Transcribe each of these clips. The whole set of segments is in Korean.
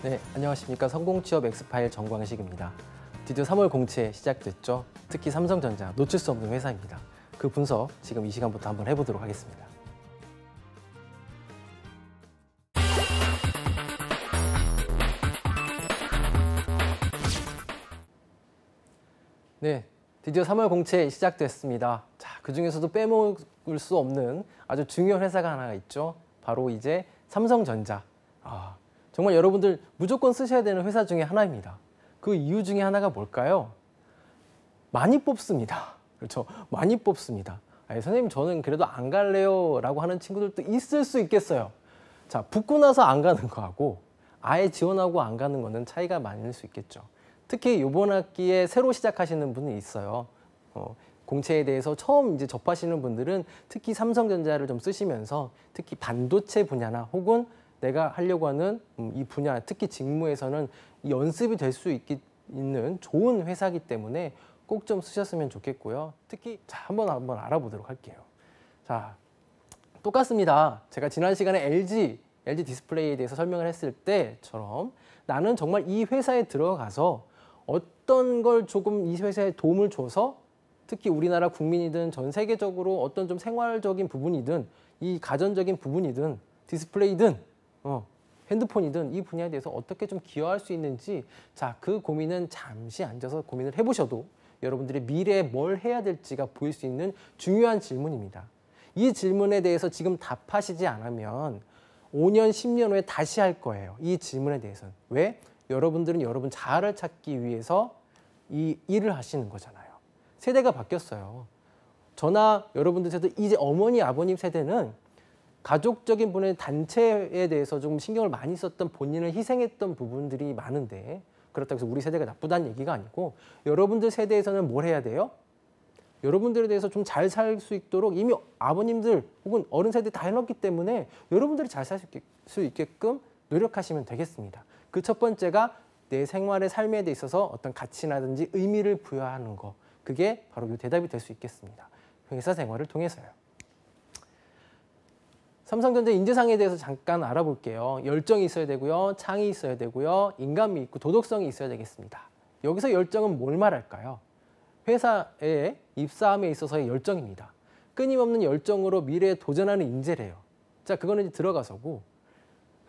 네, 안녕하십니까. 성공취업 엑스파일 정광식입니다. 드디어 3월 공채 시작됐죠. 특히 삼성전자 놓칠 수 없는 회사입니다. 그 분석 지금 이 시간부터 한번 해보도록 하겠습니다. 네, 드디어 3월 공채 시작됐습니다. 자, 그중에서도 빼먹을 수 없는 아주 중요한 회사가 하나가 있죠. 바로 이제 삼성전자. 정말 여러분들 무조건 쓰셔야 되는 회사 중에 하나입니다. 그 이유 중에 하나가 뭘까요? 많이 뽑습니다. 그렇죠? 많이 뽑습니다. 아니, 선생님 저는 그래도 안 갈래요 라고 하는 친구들도 있을 수 있겠어요. 자, 붙고 나서 안 가는 거하고 아예 지원하고 안 가는 거는 차이가 많을 수 있겠죠. 특히 이번 학기에 새로 시작하시는 분이 있어요. 공채에 대해서 처음 이제 접하시는 분들은 특히 삼성전자를 좀 쓰시면서 특히 반도체 분야나 혹은 내가 하려고 하는 이 분야, 특히 직무에서는 연습이 될 수 있는 좋은 회사이기 때문에 꼭 좀 쓰셨으면 좋겠고요. 특히 자, 한번 알아보도록 할게요. 자, 똑같습니다. 제가 지난 시간에 LG 디스플레이에 대해서 설명을 했을 때처럼 나는 정말 이 회사에 들어가서 어떤 걸 조금 이 회사에 도움을 줘서 특히 우리나라 국민이든 전 세계적으로 어떤 좀 생활적인 부분이든 이 가전적인 부분이든 디스플레이든 핸드폰이든 이 분야에 대해서 어떻게 좀 기여할 수 있는지, 자, 그 고민은 잠시 앉아서 고민을 해보셔도 여러분들이 미래에 뭘 해야 될지가 보일 수 있는 중요한 질문입니다. 이 질문에 대해서 지금 답하시지 않으면 5년, 10년 후에 다시 할 거예요. 이 질문에 대해서는. 왜? 여러분들은 여러분 자아를 찾기 위해서 이 일을 하시는 거잖아요. 세대가 바뀌었어요. 저나 여러분들 세대, 이제 어머니, 아버님 세대는 가족적인 분의 단체에 대해서 조금 신경을 많이 썼던, 본인을 희생했던 부분들이 많은데, 그렇다고 해서 우리 세대가 나쁘다는 얘기가 아니고 여러분들 세대에서는 뭘 해야 돼요? 여러분들에 대해서 좀 잘 살 수 있도록 이미 아버님들 혹은 어른 세대 다 해놨기 때문에 여러분들이 잘 살 수 있게끔 노력하시면 되겠습니다. 그 첫 번째가 내 생활의 삶에 대 있어서 어떤 가치라든지 의미를 부여하는 거. 그게 바로 이 대답이 될 수 있겠습니다. 회사 생활을 통해서요. 삼성전자 인재상에 대해서 잠깐 알아볼게요. 열정이 있어야 되고요. 창이 있어야 되고요. 인간미 있고 도덕성이 있어야 되겠습니다. 여기서 열정은 뭘 말할까요? 회사에 입사함에 있어서의 열정입니다. 끊임없는 열정으로 미래에 도전하는 인재래요. 자, 그거는 이제 들어가서고,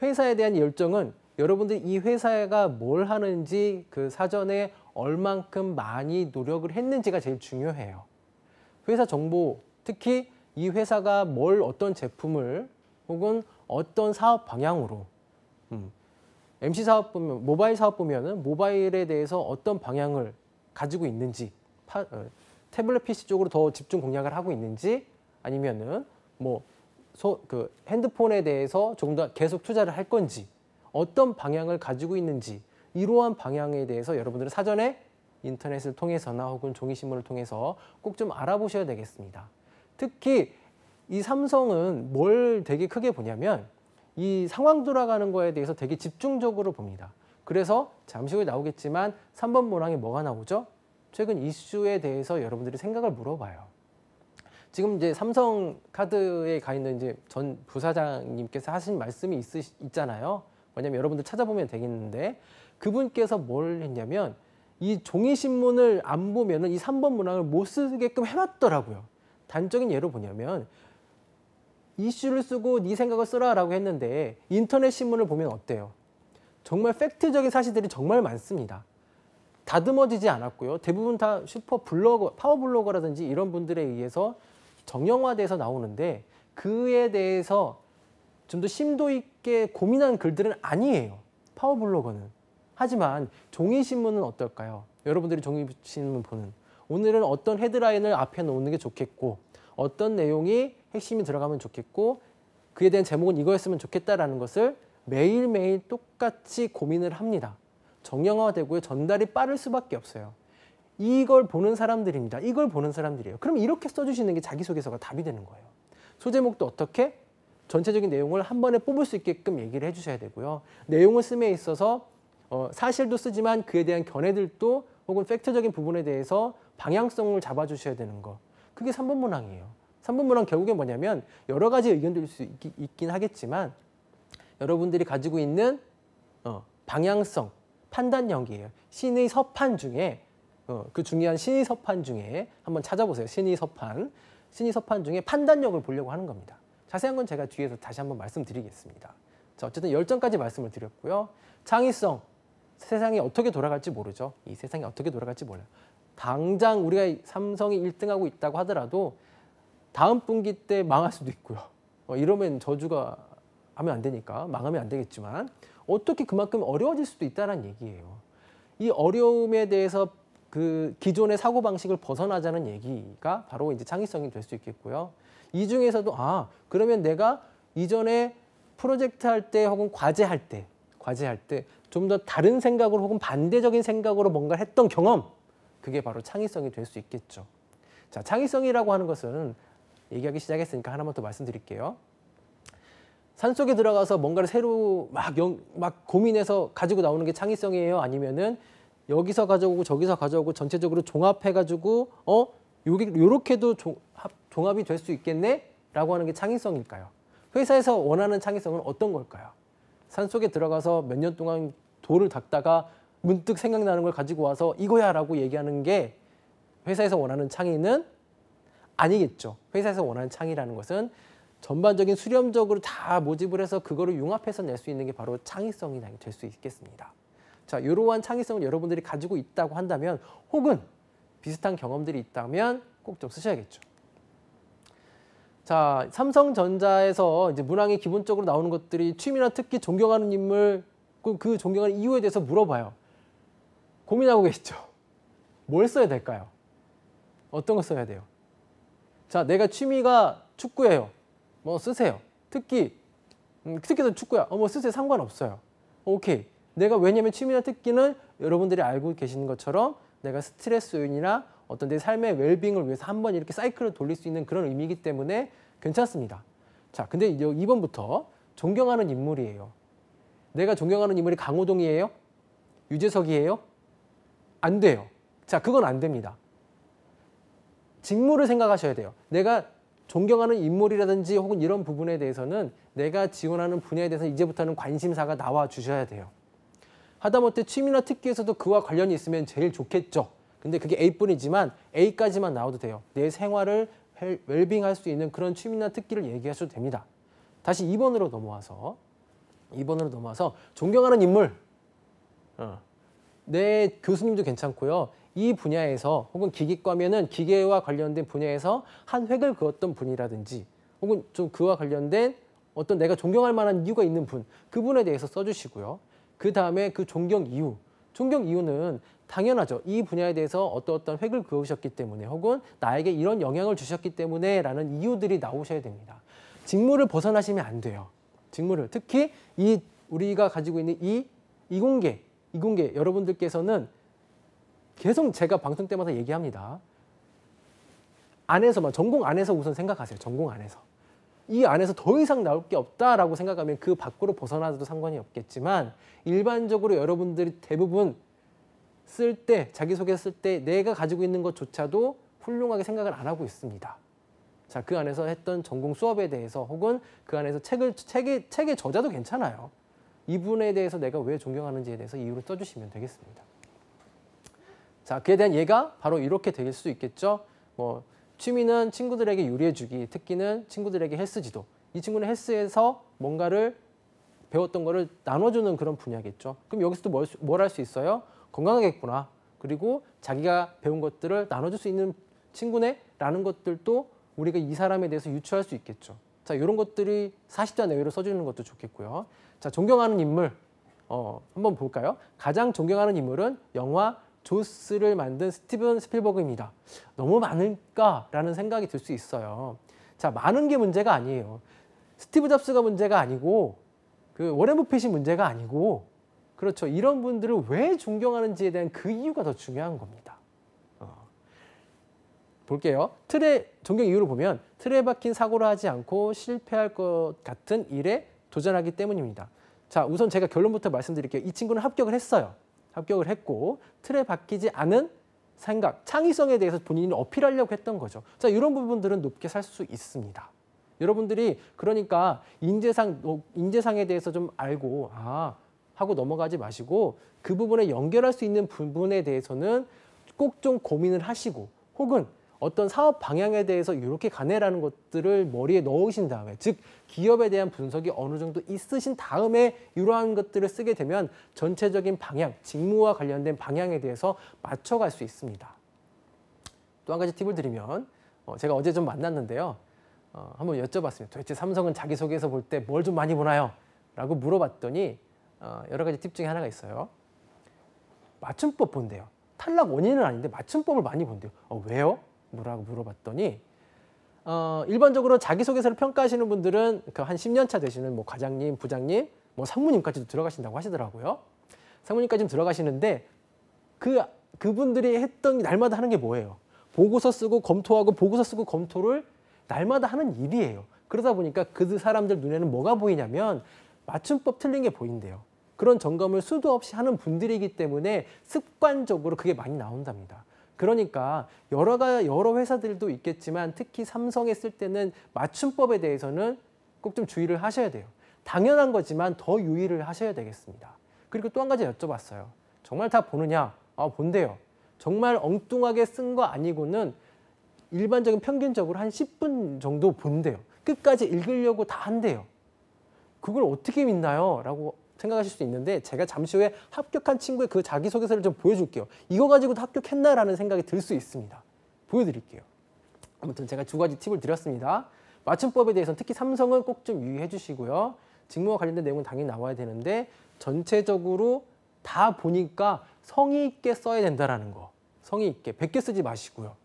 회사에 대한 열정은 여러분들이 이 회사가 뭘 하는지 그 사전에 얼만큼 많이 노력을 했는지가 제일 중요해요. 회사 정보, 특히 이 회사가 어떤 제품을 혹은 어떤 사업 방향으로, MC 사업 보면, 모바일 사업 보면은 모바일에 대해서 어떤 방향을 가지고 있는지, 태블릿 PC 쪽으로 더 집중 공략을 하고 있는지, 아니면은 핸드폰에 대해서 조금 더 계속 투자를 할 건지, 어떤 방향을 가지고 있는지, 이러한 방향에 대해서 여러분들은 사전에 인터넷을 통해서나 혹은 종이신문을 통해서 꼭 좀 알아보셔야 되겠습니다. 특히 이 삼성은 뭘 되게 크게 보냐면 이 상황 돌아가는 거에 대해서 되게 집중적으로 봅니다. 그래서 잠시 후에 나오겠지만 3번 문항에 뭐가 나오죠? 최근 이슈에 대해서 여러분들이 생각을 물어봐요. 지금 이제 삼성카드에 가 있는 이제 전 부사장님께서 하신 말씀이 있잖아요. 왜냐면 여러분들 찾아보면 되겠는데, 그분께서 뭘 했냐면 이 종이신문을 안 보면은 이 3번 문항을 못 쓰게끔 해놨더라고요. 단적인 예로 보냐면 이슈를 쓰고 네 생각을 쓰라라고 했는데 인터넷 신문을 보면 어때요? 정말 팩트적인 사실들이 정말 많습니다. 다듬어지지 않았고요. 대부분 다 슈퍼 블로거, 파워 블로거라든지 이런 분들에 의해서 정형화돼서 나오는데, 그에 대해서 좀 더 심도 있게 고민한 글들은 아니에요. 파워 블로거는. 하지만 종이신문은 어떨까요? 여러분들이 종이신문 보는, 오늘은 어떤 헤드라인을 앞에 놓는 게 좋겠고, 어떤 내용이 핵심이 들어가면 좋겠고, 그에 대한 제목은 이거였으면 좋겠다라는 것을 매일매일 똑같이 고민을 합니다. 정형화되고요. 전달이 빠를 수밖에 없어요. 이걸 보는 사람들입니다. 이걸 보는 사람들이에요. 그럼 이렇게 써주시는 게 자기소개서가 답이 되는 거예요. 소제목도 어떻게? 전체적인 내용을 한 번에 뽑을 수 있게끔 얘기를 해주셔야 되고요. 내용을 씀에 있어서 사실도 쓰지만 그에 대한 견해들도 혹은 팩트적인 부분에 대해서 방향성을 잡아주셔야 되는 거. 그게 3번 문항이에요. 3번 문항 결국엔 뭐냐면 여러 가지 의견들일 수 있긴 하겠지만 여러분들이 가지고 있는 방향성, 판단력이에요. 신의 서판 중에 그 중요한 신의 서판 중에 한번 찾아보세요. 신의 서판 중에 판단력을 보려고 하는 겁니다. 자세한 건 제가 뒤에서 다시 한번 말씀드리겠습니다. 자, 어쨌든 열정까지 말씀을 드렸고요. 창의성, 세상이 어떻게 돌아갈지 모르죠. 이 세상이 어떻게 돌아갈지 몰라요. 당장 우리가 삼성이 1등하고 있다고 하더라도 다음 분기 때 망할 수도 있고요. 이러면 저주가 하면 안 되니까 망하면 안 되겠지만 어떻게 그만큼 어려워질 수도 있다는 얘기예요. 이 어려움에 대해서 그 기존의 사고방식을 벗어나자는 얘기가 바로 이제 창의성이 될 수 있겠고요. 이 중에서도 그러면 내가 이전에 프로젝트 할 때 혹은 과제할 때 좀 더 다른 생각으로 혹은 반대적인 생각으로 뭔가를 했던 경험, 그게 바로 창의성이 될 수 있겠죠. 자, 창의성이라고 하는 것은 얘기하기 시작했으니까 하나만 더 말씀드릴게요. 산속에 들어가서 뭔가를 새로 막 고민해서 가지고 나오는 게 창의성이에요? 아니면은 여기서 가져오고 저기서 가져오고 전체적으로 종합해가지고 요렇게도 종합이 될 수 있겠네? 라고 하는 게 창의성일까요? 회사에서 원하는 창의성은 어떤 걸까요? 산속에 들어가서 몇 년 동안 돌을 닦다가 문득 생각나는 걸 가지고 와서 이거야 라고 얘기하는 게 회사에서 원하는 창의는 아니겠죠. 회사에서 원하는 창의라는 것은 전반적인 수렴적으로 다 모집을 해서 그거를 융합해서 낼 수 있는 게 바로 창의성이 될 수 있겠습니다. 자, 이러한 창의성을 여러분들이 가지고 있다고 한다면 혹은 비슷한 경험들이 있다면 꼭 좀 쓰셔야겠죠. 자, 삼성전자에서 이제 문항이 기본적으로 나오는 것들이 취미나 특기, 존경하는 인물, 그 존경하는 이유에 대해서 물어봐요. 고민하고 계시죠? 뭘 써야 될까요? 어떤 거 써야 돼요? 자, 내가 취미가 축구예요. 뭐 쓰세요. 특기도 축구야. 뭐 쓰세요. 상관없어요. 오케이. 내가 왜냐면 취미나 특기는 여러분들이 알고 계시는 것처럼 내가 스트레스 요인이나 어떤 내 삶의 웰빙을 위해서 한번 이렇게 사이클을 돌릴 수 있는 그런 의미이기 때문에 괜찮습니다. 자, 근데 2번부터 존경하는 인물이에요. 내가 존경하는 인물이 강호동이에요? 유재석이에요? 안 돼요. 자, 그건 안 됩니다. 직무를 생각하셔야 돼요. 내가 존경하는 인물이라든지 혹은 이런 부분에 대해서는 내가 지원하는 분야에 대해서 이제부터는 관심사가 나와 주셔야 돼요. 하다못해 취미나 특기에서도 그와 관련이 있으면 제일 좋겠죠. 근데 그게 A뿐이지만 A까지만 나와도 돼요. 내 생활을 웰빙할 수 있는 그런 취미나 특기를 얘기하셔도 됩니다. 다시 2번으로 넘어와서 존경하는 인물. 내 교수님도 괜찮고요. 이 분야에서 혹은 기계과면은 기계와 관련된 분야에서 한 획을 그었던 분이라든지 혹은 좀 그와 관련된 어떤 내가 존경할 만한 이유가 있는 분, 그분에 대해서 써주시고요. 그 다음에 그 존경 이유는 당연하죠. 이 분야에 대해서 어떤 획을 그으셨기 때문에 혹은 나에게 이런 영향을 주셨기 때문에 라는 이유들이 나오셔야 됩니다. 직무를 벗어나시면 안 돼요. 직무를 특히 우리가 가지고 있는 이공계 여러분들께서는 계속 제가 방송 때마다 얘기합니다. 전공 안에서 우선 생각하세요. 전공 안에서. 이 안에서 더 이상 나올 게 없다라고 생각하면 그 밖으로 벗어나도 상관이 없겠지만 일반적으로 여러분들이 대부분 자기소개 쓸 때 내가 가지고 있는 것조차도 훌륭하게 생각을 안 하고 있습니다. 자, 그 안에서 했던 전공 수업에 대해서 혹은 그 안에서 책의 저자도 괜찮아요. 이분에 대해서 내가 왜 존경하는지에 대해서 이유를 써주시면 되겠습니다. 자, 그에 대한 예가 바로 이렇게 될 수 있겠죠. 취미는 친구들에게 유리해주기, 특기는 친구들에게 헬스 지도. 이 친구는 헬스에서 뭔가를 배웠던 거를 나눠주는 그런 분야겠죠. 그럼 여기서도 뭘 할 수 있어요? 건강하겠구나. 그리고 자기가 배운 것들을 나눠줄 수 있는 친구네? 라는 것들도 우리가 이 사람에 대해서 유추할 수 있겠죠. 자, 이런 것들이 40자 내외로 써주는 것도 좋겠고요. 자, 존경하는 인물. 한번 볼까요? 가장 존경하는 인물은 영화 조스를 만든 스티븐 스필버그입니다. 너무 많을까라는 생각이 들 수 있어요. 자, 많은 게 문제가 아니에요. 스티브 잡스가 문제가 아니고 워렌 버핏이 문제가 아니고 그렇죠. 이런 분들을 왜 존경하는지에 대한 그 이유가 더 중요한 겁니다. 볼게요. 존경 이유를 보면 틀에 박힌 사고를 하지 않고 실패할 것 같은 일에 도전하기 때문입니다. 자, 우선 제가 결론부터 말씀드릴게요. 이 친구는 합격을 했어요. 합격을 했고 틀에 박히지 않은 생각, 창의성에 대해서 본인이 어필하려고 했던 거죠. 자, 이런 부분들은 높게 살 수 있습니다. 여러분들이 그러니까 인재상에 대해서 좀 알고 하고 넘어가지 마시고 그 부분에 연결할 수 있는 부분에 대해서는 꼭 좀 고민을 하시고 혹은 어떤 사업 방향에 대해서 이렇게 가네라는 것들을 머리에 넣으신 다음에 즉 기업에 대한 분석이 어느 정도 있으신 다음에 이러한 것들을 쓰게 되면 전체적인 방향, 직무와 관련된 방향에 대해서 맞춰갈 수 있습니다. 또 한 가지 팁을 드리면 제가 어제 좀 만났는데요. 한번 여쭤봤습니다. 도대체 삼성은 자기소개서 볼 때 뭘 좀 많이 보나요? 라고 물어봤더니 여러 가지 팁 중에 하나가 있어요. 맞춤법 본대요. 탈락 원인은 아닌데 맞춤법을 많이 본대요. 왜요? 뭐라고 물어봤더니 일반적으로 자기소개서를 평가하시는 분들은 그 한 10년 차 되시는 뭐 과장님, 부장님, 뭐 상무님까지도 들어가신다고 하시더라고요. 상무님까지 들어가시는데 그분들이 했던 날마다 하는 게 뭐예요? 보고서 쓰고 검토하고 보고서 쓰고 검토를 날마다 하는 일이에요. 그러다 보니까 그 사람들 눈에는 뭐가 보이냐면 맞춤법 틀린 게 보인대요. 그런 점검을 수도 없이 하는 분들이기 때문에 습관적으로 그게 많이 나온답니다. 그러니까 여러 회사들도 있겠지만 특히 삼성에 쓸 때는 맞춤법에 대해서는 꼭 좀 주의를 하셔야 돼요. 당연한 거지만 더 유의를 하셔야 되겠습니다. 그리고 또 한 가지 여쭤봤어요. 정말 다 보느냐? 본대요. 정말 엉뚱하게 쓴 거 아니고는 일반적인 평균적으로 한 10분 정도 본대요. 끝까지 읽으려고 다 한대요. 그걸 어떻게 믿나요? 라고 생각하실 수 있는데 제가 잠시 후에 합격한 친구의 그 자기소개서를 좀 보여줄게요. 이거 가지고도 합격했나라는 생각이 들 수 있습니다. 보여드릴게요. 아무튼 제가 두 가지 팁을 드렸습니다. 맞춤법에 대해서는 특히 삼성은 꼭 좀 유의해 주시고요. 직무와 관련된 내용은 당연히 나와야 되는데 전체적으로 다 보니까 성의 있게 써야 된다는 거. 성의 있게 100개 쓰지 마시고요.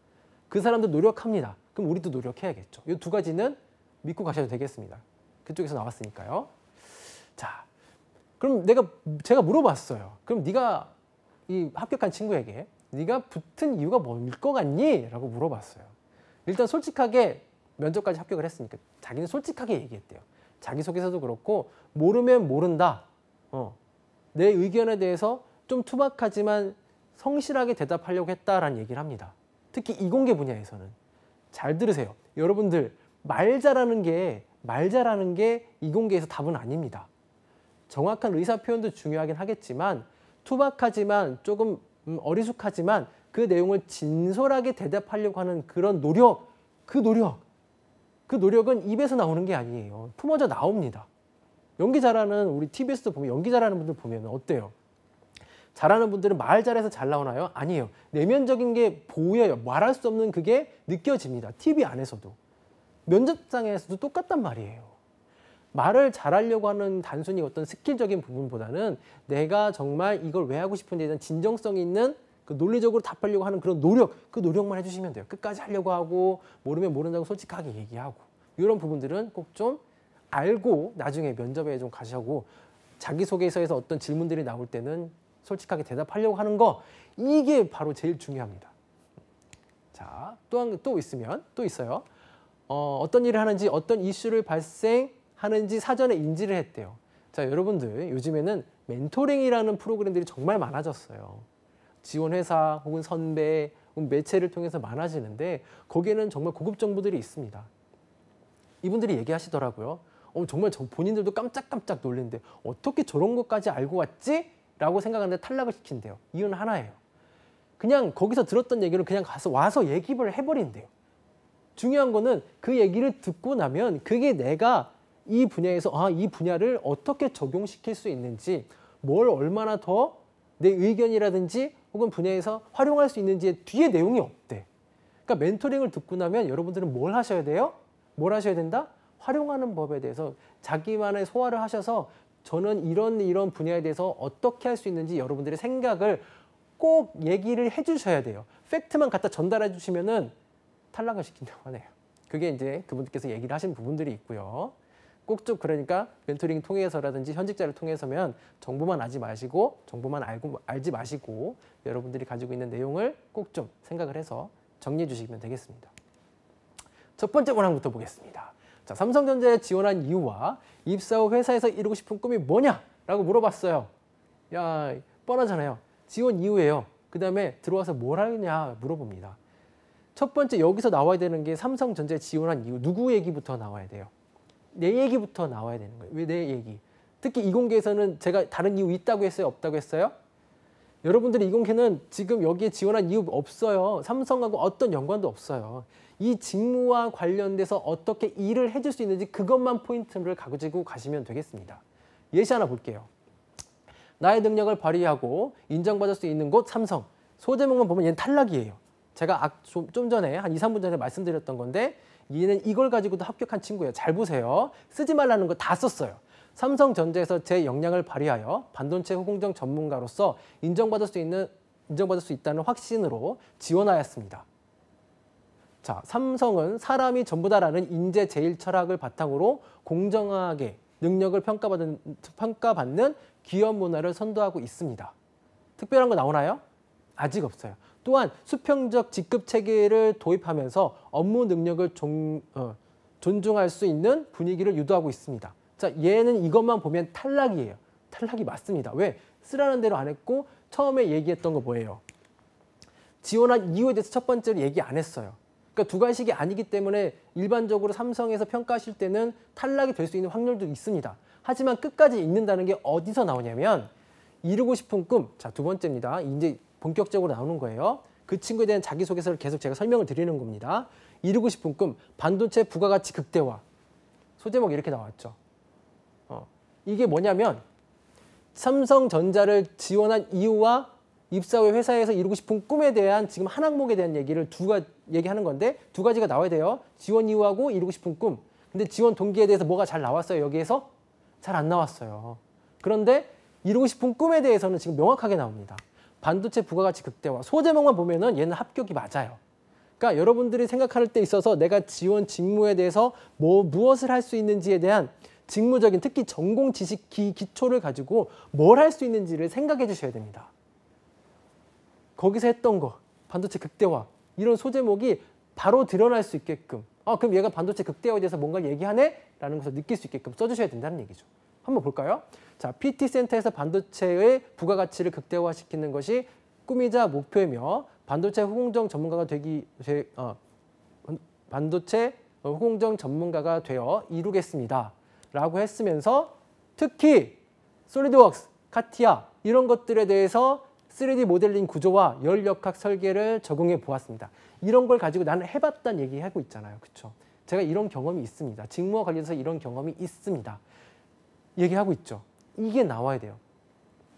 그 사람도 노력합니다. 그럼 우리도 노력해야겠죠. 이 두 가지는 믿고 가셔도 되겠습니다. 그쪽에서 나왔으니까요. 자, 그럼 제가 물어봤어요. 그럼 네가 이 합격한 친구에게 네가 붙은 이유가 뭘 것 같니? 라고 물어봤어요. 일단 솔직하게 면접까지 합격을 했으니까 자기는 솔직하게 얘기했대요. 자기소개서도 그렇고 모르면 모른다. 내 의견에 대해서 좀 투박하지만 성실하게 대답하려고 했다라는 얘기를 합니다. 특히 이공계 분야에서는. 잘 들으세요. 여러분들 말 잘하는 게 이공계에서 답은 아닙니다. 정확한 의사 표현도 중요하긴 하겠지만 투박하지만 조금 어리숙하지만 그 내용을 진솔하게 대답하려고 하는 그런 노력, 그 노력은 입에서 나오는 게 아니에요. 품어져 나옵니다. 연기 잘하는 우리 TBS도 보면 연기 잘하는 분들 보면 어때요? 잘하는 분들은 말 잘해서 잘 나오나요? 아니에요. 내면적인 게 보여요. 말할 수 없는 그게 느껴집니다. TV 안에서도. 면접장에서도 똑같단 말이에요. 말을 잘하려고 하는 단순히 어떤 스킬적인 부분보다는 내가 정말 이걸 왜 하고 싶은지에 대한 진정성 있는 그 논리적으로 답하려고 하는 그런 노력, 그 노력만 해주시면 돼요. 끝까지 하려고 하고 모르면 모른다고 솔직하게 얘기하고 이런 부분들은 꼭 좀 알고 나중에 면접에 좀 가시고 자기소개서에서 어떤 질문들이 나올 때는 솔직하게 대답하려고 하는 거 이게 바로 제일 중요합니다. 자, 또 있어요. 어떤 일을 하는지 어떤 이슈를 발생하는지 사전에 인지를 했대요. 자, 여러분들 요즘에는 멘토링이라는 프로그램들이 정말 많아졌어요. 지원회사 혹은 선배 혹은 매체를 통해서 많아지는데 거기에는 정말 고급 정보들이 있습니다. 이분들이 얘기하시더라고요. 정말 본인들도 깜짝깜짝 놀랐는데 어떻게 저런 것까지 알고 왔지? 라고 생각하는데 탈락을 시킨대요. 이유는 하나예요. 그냥 거기서 들었던 얘기를 그냥 와서 얘기를 해버린대요. 중요한 거는 그 얘기를 듣고 나면 그게 내가 이 분야에서 이 분야를 어떻게 적용시킬 수 있는지 뭘 얼마나 더 내 의견이라든지 혹은 분야에서 활용할 수 있는지에 뒤에 내용이 없대. 그러니까 멘토링을 듣고 나면 여러분들은 뭘 하셔야 돼요? 뭘 하셔야 된다? 활용하는 법에 대해서 자기만의 소화를 하셔서 저는 이런 분야에 대해서 어떻게 할 수 있는지 여러분들의 생각을 꼭 얘기를 해주셔야 돼요. 팩트만 갖다 전달해 주시면은 탈락을 시킨다고 하네요. 그게 이제 그분께서 얘기를 하신 부분들이 있고요. 꼭 좀 그러니까 멘토링 통해서라든지 현직자를 통해서면 정보만 알지 마시고 여러분들이 가지고 있는 내용을 꼭 좀 생각을 해서 정리해 주시면 되겠습니다. 첫 번째 문항부터 보겠습니다. 자, 삼성전자에 지원한 이유와 입사 후 회사에서 이루고 싶은 꿈이 뭐냐라고 물어봤어요. 야, 뻔하잖아요. 지원 이유예요. 그 다음에 들어와서 뭘 하느냐 물어봅니다. 첫 번째 여기서 나와야 되는 게 삼성전자에 지원한 이유. 누구 얘기부터 나와야 돼요? 내 얘기부터 나와야 되는 거예요. 왜 내 얘기? 특히 이공계에서는 제가 다른 이유 있다고 했어요? 없다고 했어요? 여러분들이 이공계는 지금 여기에 지원한 이유 없어요. 삼성하고 어떤 연관도 없어요. 이 직무와 관련돼서 어떻게 일을 해줄 수 있는지 그것만 포인트를 가지고 가시면 되겠습니다. 예시 하나 볼게요. 나의 능력을 발휘하고 인정받을 수 있는 곳 삼성. 소제목만 보면 얘는 탈락이에요. 제가 좀 전에 한 2, 3분 전에 말씀드렸던 건데 얘는 이걸 가지고도 합격한 친구예요. 잘 보세요. 쓰지 말라는 거 다 썼어요. 삼성전자에서 제 역량을 발휘하여 반도체 후공정 전문가로서 인정받을 수 있다는 확신으로 지원하였습니다. 자, 삼성은 사람이 전부다라는 인재 제일 철학을 바탕으로 공정하게 능력을 평가받는 기업 문화를 선도하고 있습니다. 특별한 거 나오나요? 아직 없어요. 또한 수평적 직급 체계를 도입하면서 업무 능력을 존중할 수 있는 분위기를 유도하고 있습니다. 자, 얘는 이것만 보면 탈락이에요. 탈락이 맞습니다. 왜? 쓰라는 대로 안 했고 처음에 얘기했던 거 뭐예요? 지원한 이유에 대해서 첫 번째로 얘기 안 했어요. 그러니까 두 가지식이 아니기 때문에 일반적으로 삼성에서 평가하실 때는 탈락이 될 수 있는 확률도 있습니다. 하지만 끝까지 읽는다는 게 어디서 나오냐면 이루고 싶은 꿈. 자, 두 번째입니다. 이제 본격적으로 나오는 거예요. 그 친구에 대한 자기소개서를 계속 제가 설명을 드리는 겁니다. 이루고 싶은 꿈, 반도체 부가가치 극대화. 소제목 이렇게 나왔죠. 이게 뭐냐면 삼성전자를 지원한 이유와 입사 후 회사에서 이루고 싶은 꿈에 대한 지금 한 항목에 대한 얘기를 얘기하는 건데 두 가지가 나와야 돼요. 지원 이유하고 이루고 싶은 꿈. 근데 지원 동기에 대해서 뭐가 잘 나왔어요? 여기에서? 잘 안 나왔어요. 그런데 이루고 싶은 꿈에 대해서는 지금 명확하게 나옵니다. 반도체 부가가치 극대화. 소제목만 보면은 얘는 합격이 맞아요. 그러니까 여러분들이 생각할 때 있어서 내가 지원 직무에 대해서 무엇을 할 수 있는지에 대한 직무적인 특히 전공 지식 기초를 가지고 뭘 할 수 있는지를 생각해 주셔야 됩니다. 거기서 했던 거, 반도체 극대화 이런 소제목이 바로 드러날 수 있게끔 그럼 얘가 반도체 극대화에 대해서 뭔가 얘기하네? 라는 것을 느낄 수 있게끔 써주셔야 된다는 얘기죠. 한번 볼까요? 자, PT센터에서 반도체의 부가가치를 극대화시키는 것이 꿈이자 목표이며 반도체 후공정 전문가가 반도체 후공정 전문가가 되어 이루겠습니다. 라고 했으면서 특히 솔리드웍스, 카티아 이런 것들에 대해서 3D 모델링 구조와 열역학 설계를 적용해 보았습니다. 이런 걸 가지고 나는 해봤다는 얘기하고 있잖아요. 그렇죠? 제가 이런 경험이 있습니다. 직무와 관련해서 이런 경험이 있습니다. 얘기하고 있죠. 이게 나와야 돼요.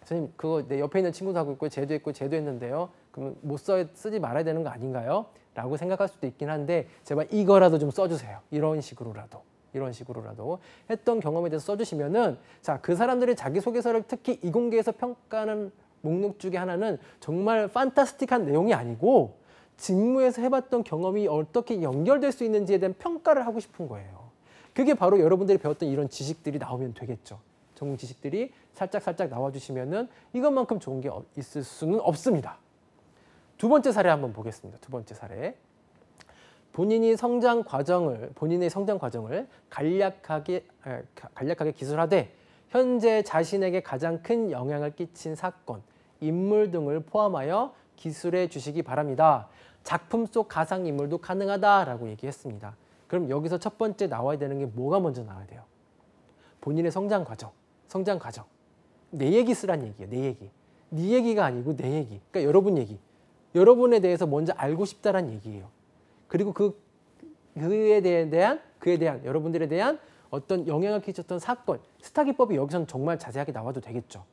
선생님 그거 내 옆에 있는 친구도 하고 있고 쟤도 했고 쟤도 했는데요. 그러면 쓰지 말아야 되는 거 아닌가요? 라고 생각할 수도 있긴 한데 제발 이거라도 좀 써주세요. 이런 식으로라도 했던 경험에 대해서 써주시면은 자, 그 사람들의 자기소개서를 특히 이공계에서 평가하는 목록 중에 하나는 정말 판타스틱한 내용이 아니고 직무에서 해봤던 경험이 어떻게 연결될 수 있는지에 대한 평가를 하고 싶은 거예요. 그게 바로 여러분들이 배웠던 이런 지식들이 나오면 되겠죠. 전공 지식들이 살짝 나와주시면은 이것만큼 좋은 게 있을 수는 없습니다. 두 번째 사례 한번 보겠습니다. 두 번째 사례. 본인의 성장 과정을 간략하게 기술하되 현재 자신에게 가장 큰 영향을 끼친 사건, 인물 등을 포함하여 기술해 주시기 바랍니다. 작품 속 가상인물도 가능하다라고 얘기했습니다. 그럼 여기서 첫 번째 나와야 되는 게 뭐가 먼저 나와야 돼요? 본인의 성장 과정. 내 얘기 쓰란 얘기예요. 내 얘기. 네 얘기가 아니고 내 얘기. 그러니까 여러분 얘기. 여러분에 대해서 먼저 알고 싶다란 얘기예요. 그리고 그에 대한 여러분들에 대한 어떤 영향을 끼쳤던 사건, 스타 기법이 여기서는 정말 자세하게 나와도 되겠죠.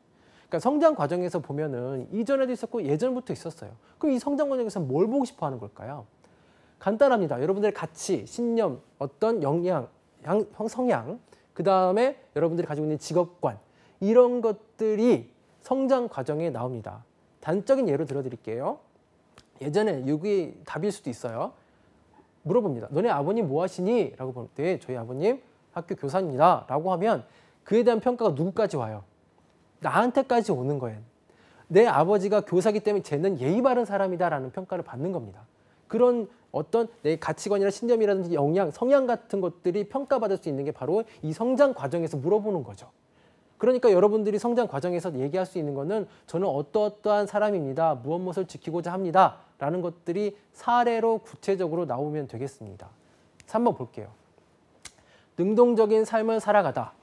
그러니까 성장 과정에서 보면은 이전에도 있었고 예전부터 있었어요. 그럼 이 성장 과정에서 뭘 보고 싶어 하는 걸까요? 간단합니다. 여러분들의 가치, 신념, 어떤 역량, 성향, 그 다음에 여러분들이 가지고 있는 직업관 이런 것들이 성장 과정에 나옵니다. 단적인 예로 들어드릴게요. 예전에 이게 답일 수도 있어요. 물어봅니다. 너네 아버님 뭐 하시니? 라고 볼 때 저희 아버님 학교 교사입니다. 라고 하면 그에 대한 평가가 누구까지 와요? 나한테까지 오는 거예요. 내 아버지가 교사기 때문에 쟤는 예의 바른 사람이다 라는 평가를 받는 겁니다. 그런 어떤 내 가치관이나 신념이라든지 역량, 성향 같은 것들이 평가받을 수 있는 게 바로 이 성장 과정에서 물어보는 거죠. 그러니까 여러분들이 성장 과정에서 얘기할 수 있는 거는 저는 어떠어떠한 사람입니다. 무엇을 지키고자 합니다. 라는 것들이 사례로 구체적으로 나오면 되겠습니다. 3번 볼게요. 능동적인 삶을 살아가다.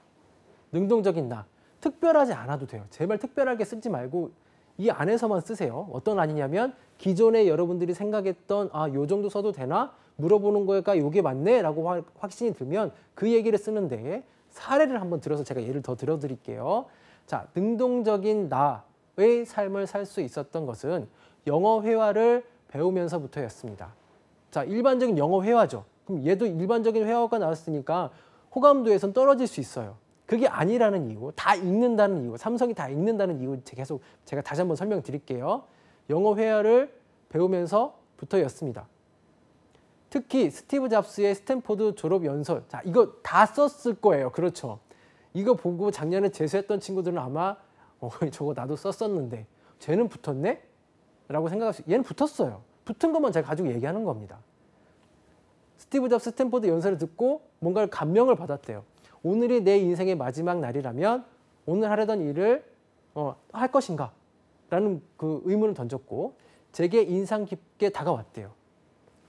능동적인 나. 특별하지 않아도 돼요. 제발 특별하게 쓰지 말고 이 안에서만 쓰세요. 어떤 안이냐면 기존에 여러분들이 생각했던 요 정도 써도 되나? 물어보는 거가 요게 맞네? 라고 확신이 들면 그 얘기를 쓰는데 사례를 한번 들어서 제가 예를 더 들어드릴게요. 자, 능동적인 나의 삶을 살 수 있었던 것은 영어 회화를 배우면서부터였습니다. 자, 일반적인 영어 회화죠. 그럼 얘도 일반적인 회화가 나왔으니까 호감도에선 떨어질 수 있어요. 그게 아니라는 이유, 다 읽는다는 이유, 삼성이 다 읽는다는 이유 제가 다시 한번 설명드릴게요. 영어 회화를 배우면서부터였습니다. 특히 스티브 잡스의 스탠포드 졸업 연설, 자 이거 다 썼을 거예요. 그렇죠? 이거 보고 작년에 재수했던 친구들은 아마 저거 나도 썼었는데 쟤는 붙었네? 라고 생각할 수, 얘는 붙었어요. 붙은 것만 제가 가지고 얘기하는 겁니다. 스티브 잡스 스탠포드 연설을 듣고 뭔가를 감명을 받았대요. 오늘이 내 인생의 마지막 날이라면 오늘 하려던 일을 할 것인가? 라는 그 의문을 던졌고 제게 인상 깊게 다가왔대요.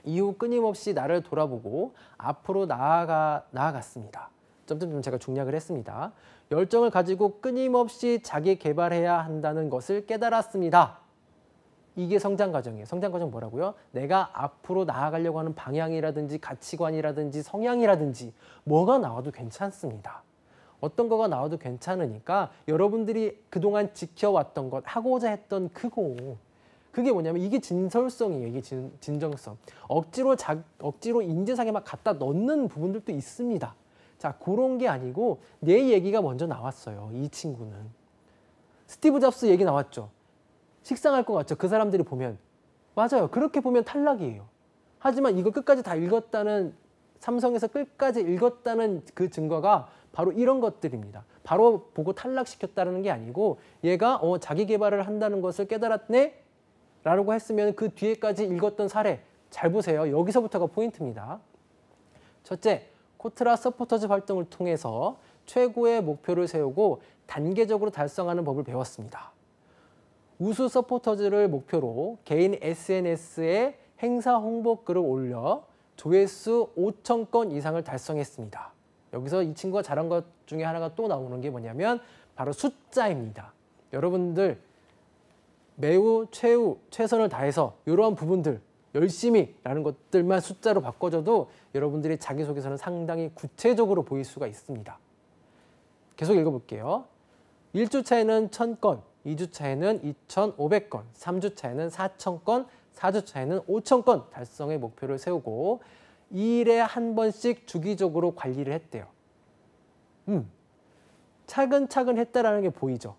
이후 끊임없이 나를 돌아보고 앞으로 나아갔습니다. 점점점 제가 중략을 했습니다. 열정을 가지고 끊임없이 자기 개발해야 한다는 것을 깨달았습니다. 이게 성장 과정이에요. 성장 과정 뭐라고요? 내가 앞으로 나아가려고 하는 방향이라든지 가치관이라든지 성향이라든지 뭐가 나와도 괜찮습니다. 어떤 거가 나와도 괜찮으니까 여러분들이 그동안 지켜왔던 것, 하고자 했던 그게 뭐냐면 이게 진솔성이에요. 이게 진정성. 억지로 인지상에 막 갖다 넣는 부분들도 있습니다. 자, 그런 게 아니고 내 얘기가 먼저 나왔어요. 이 친구는. 스티브 잡스 얘기 나왔죠. 식상할 것 같죠. 그 사람들이 보면. 맞아요. 그렇게 보면 탈락이에요. 하지만 이거 끝까지 다 읽었다는, 삼성에서 끝까지 읽었다는 그 증거가 바로 이런 것들입니다. 바로 보고 탈락시켰다는 게 아니고 얘가 자기 개발을 한다는 것을 깨달았네? 라고 했으면 그 뒤에까지 읽었던 사례 잘 보세요. 여기서부터가 포인트입니다. 첫째, 코트라 서포터즈 활동을 통해서 최고의 목표를 세우고 단계적으로 달성하는 법을 배웠습니다. 우수 서포터즈를 목표로 개인 SNS에 행사 홍보 글을 올려 조회수 5,000건 이상을 달성했습니다. 여기서 이 친구가 잘한 것 중에 하나가 또 나오는 게 뭐냐면 바로 숫자입니다. 여러분들 매우 최선을 다해서 이러한 부분들 열심히 라는 것들만 숫자로 바꿔줘도 여러분들의 자기소개서는 상당히 구체적으로 보일 수가 있습니다. 계속 읽어볼게요. 1주차에는 1,000건, 2주차에는 2,500건, 3주차에는 4,000건, 4주차에는 5,000건 달성의 목표를 세우고 2일에 한 번씩 주기적으로 관리를 했대요. 차근차근 했다라는 게 보이죠.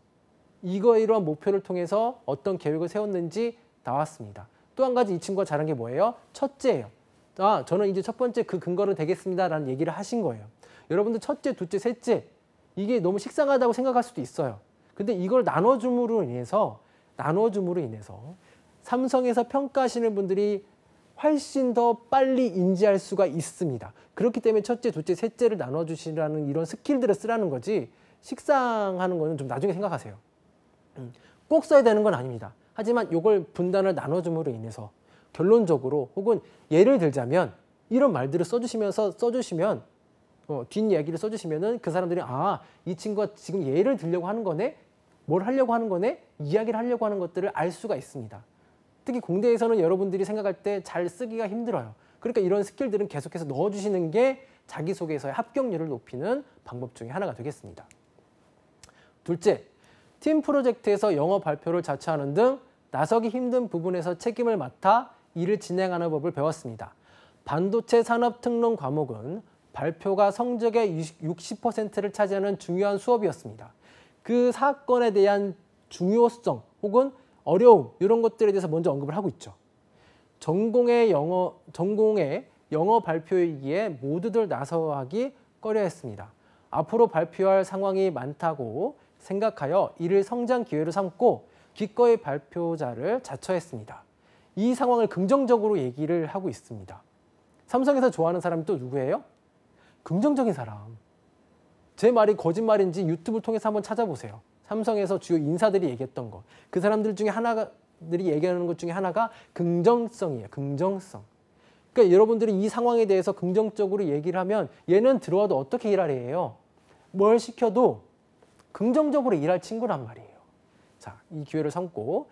이러한 목표를 통해서 어떤 계획을 세웠는지 나왔습니다. 또 한 가지 이 친구가 잘한 게 뭐예요? 첫째예요. 저는 이제 첫 번째 그 근거는 되겠습니다 라는 얘기를 하신 거예요. 여러분들 첫째, 둘째, 셋째 이게 너무 식상하다고 생각할 수도 있어요. 근데 이걸 나눠줌으로 인해서 삼성에서 평가하시는 분들이 훨씬 더 빨리 인지할 수가 있습니다. 그렇기 때문에 첫째, 둘째, 셋째를 나눠주시라는 이런 스킬들을 쓰라는 거지 식상하는 거는 좀 나중에 생각하세요. 꼭 써야 되는 건 아닙니다. 하지만 이걸 분단을 나눠줌으로 인해서 결론적으로 혹은 예를 들자면 이런 말들을 써주시면 뒷이야기를 써주시면은 그 사람들이 이 친구가 지금 예를 들려고 하는 거네? 뭘 하려고 하는 거네? 이야기를 하려고 하는 것들을 알 수가 있습니다. 특히 공대에서는 여러분들이 생각할 때 잘 쓰기가 힘들어요. 그러니까 이런 스킬들은 계속해서 넣어주시는 게 자기소개서의 합격률을 높이는 방법 중에 하나가 되겠습니다. 둘째, 팀 프로젝트에서 영어 발표를 자처하는 등 나서기 힘든 부분에서 책임을 맡아 일을 진행하는 법을 배웠습니다. 반도체 산업 특론 과목은 발표가 성적의 60%를 차지하는 중요한 수업이었습니다. 그 사건에 대한 중요성 혹은 어려움 이런 것들에 대해서 먼저 언급을 하고 있죠. 전공의 영어 발표이기에 모두들 나서하기 꺼려했습니다. 앞으로 발표할 상황이 많다고 생각하여 이를 성장 기회로 삼고 기꺼이 발표자를 자처했습니다. 이 상황을 긍정적으로 얘기를 하고 있습니다. 삼성에서 좋아하는 사람이 또 누구예요? 긍정적인 사람. 제 말이 거짓말인지 유튜브를 통해서 한번 찾아보세요. 삼성에서 주요 인사들이 얘기했던 거. 그 사람들 중에 하나들이 얘기하는 것 중에 하나가 긍정성이에요. 긍정성. 그러니까 여러분들이 이 상황에 대해서 긍정적으로 얘기를 하면 얘는 들어와도 어떻게 일하래요? 뭘 시켜도 긍정적으로 일할 친구란 말이에요. 자, 이 기회를 삼고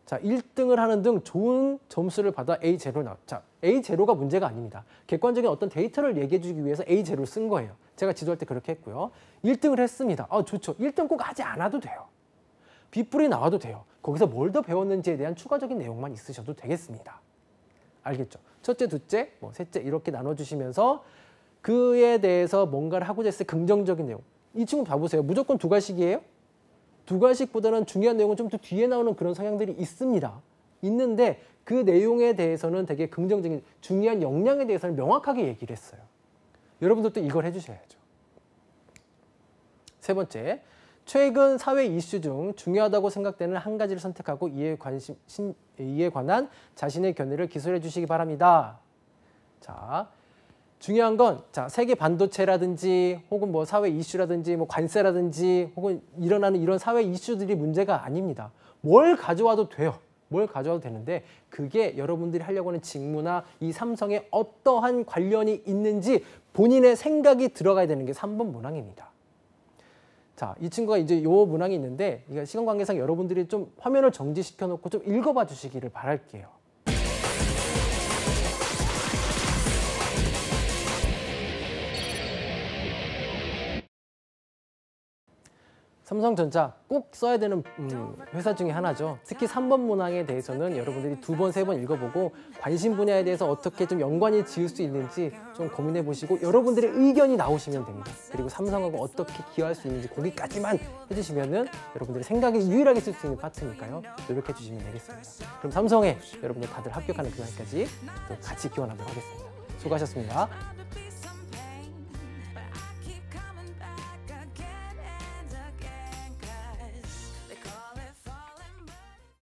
자, 1등을 하는 등 좋은 점수를 받아 A0를 나왔. 자, A0가 문제가 아닙니다. 객관적인 어떤 데이터를 얘기해 주기 위해서 A0를 쓴 거예요. 제가 지도할 때 그렇게 했고요. 1등을 했습니다. 좋죠. 1등 꼭 하지 않아도 돼요. B뿔이 나와도 돼요. 거기서 뭘 더 배웠는지에 대한 추가적인 내용만 있으셔도 되겠습니다. 알겠죠? 첫째, 둘째, 셋째 이렇게 나눠주시면서 그에 대해서 뭔가를 하고자 했을 때 긍정적인 내용. 이 친구 봐보세요. 무조건 두 가식이에요? 두 가식보다는 중요한 내용은 좀 더 뒤에 나오는 그런 성향들이 있습니다. 있는데 그 내용에 대해서는 되게 긍정적인 중요한 역량에 대해서는 명확하게 얘기를 했어요. 여러분들도 이걸 해주셔야죠. 세 번째, 최근 사회 이슈 중 중요하다고 생각되는 한 가지를 선택하고 이에 관한 자신의 견해를 기술해 주시기 바랍니다. 자, 중요한 건 세계 반도체라든지 혹은 사회 이슈라든지 관세라든지 혹은 일어나는 이런 사회 이슈들이 문제가 아닙니다. 뭘 가져와도 돼요. 뭘 가져와도 되는데 그게 여러분들이 하려고 하는 직무나 이 삼성에 어떠한 관련이 있는지 본인의 생각이 들어가야 되는 게 3번 문항입니다. 자, 이 친구가 이제 요 문항이 있는데 이거 시간 관계상 여러분들이 좀 화면을 정지시켜 놓고 좀 읽어봐 주시기를 바랄게요. 삼성전자 꼭 써야 되는 회사 중에 하나죠. 특히 3번 문항에 대해서는 여러분들이 2번, 3번 읽어보고 관심 분야에 대해서 어떻게 좀 연관이 지을 수 있는지 좀 고민해 보시고 여러분들의 의견이 나오시면 됩니다. 그리고 삼성하고 어떻게 기여할 수 있는지 거기까지만 해주시면은 여러분들의 생각이 유일하게 쓸 수 있는 파트니까요. 노력해 주시면 되겠습니다. 그럼 삼성에 여러분들 다들 합격하는 그날까지 또 같이 기원하도록 하겠습니다. 수고하셨습니다.